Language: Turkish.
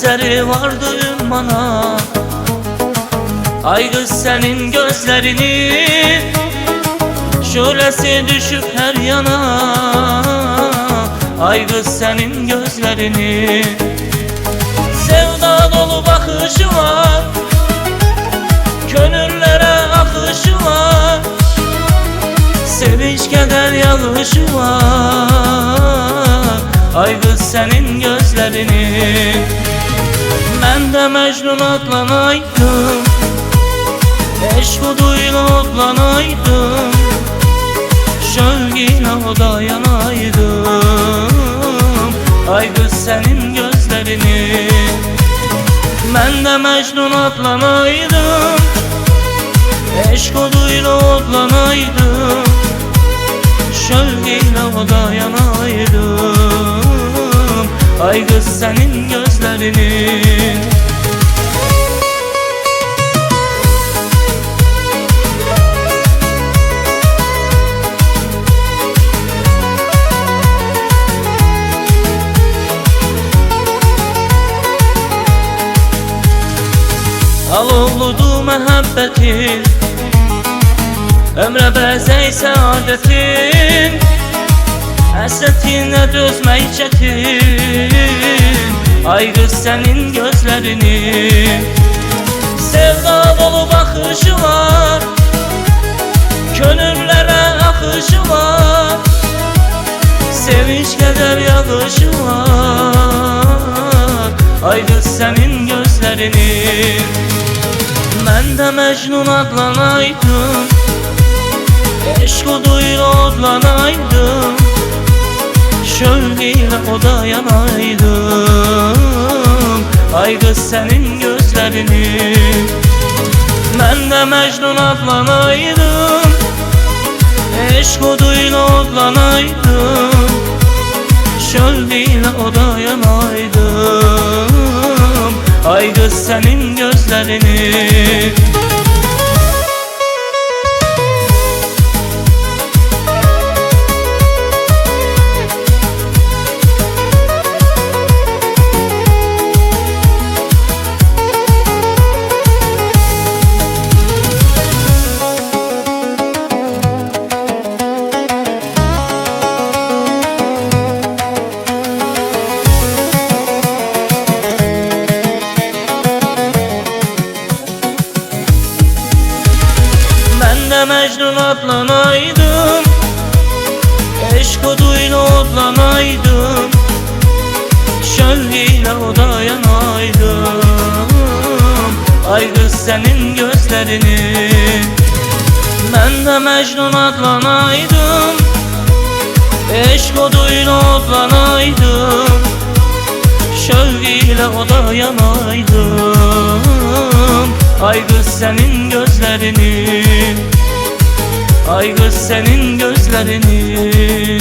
Sözleri vardı bana, ay kız senin gözlerini, şölesi düşüp her yana, ay kız senin gözlerini. Sevda dolu bakışı var, gönüllere akışı var, sevinç keder yağışı var, ay kız senin gözlerini. Ben de Mecnun atlanaydım, eşk oduyla otlanaydım, şövgiyle oda yanaydım, ay kız senin gözlerini. Ben de Mecnun atlanaydım, eşk oduyla otlanaydım, şövgiyle oda yanaydım, ay kız senin gözlerini. Al oldu məhəbbətin, ömrə bəzək səadətin, həsrətinə dözmək çətin, ay qız sənin gözlərini. Sevda dolu baxışı var, könüllərə axışı var, sevinç qədər yağışı var, ay qız sənin gözlərini. Ben de Mecnun adlanaydım, eşk oduyla otlanaydım, şövgiyle oda yanaydım, ay kız senin gözlerini. Ben de Mecnun adlanaydım, eşk oduyla otlanaydım, şövgiyle oda yanaydım, ay kız senin gözlerini. Mecnun atlanaydım, eşk oduyla otlanaydım, şövgiyle oda yanaydım, ay kız senin gözlerini. Ben de Mecnun atlanaydım, eşk oduyla otlanaydım, şövgiyle oda yanaydım, ay kız senin gözlerini, ay kız senin gözlerini.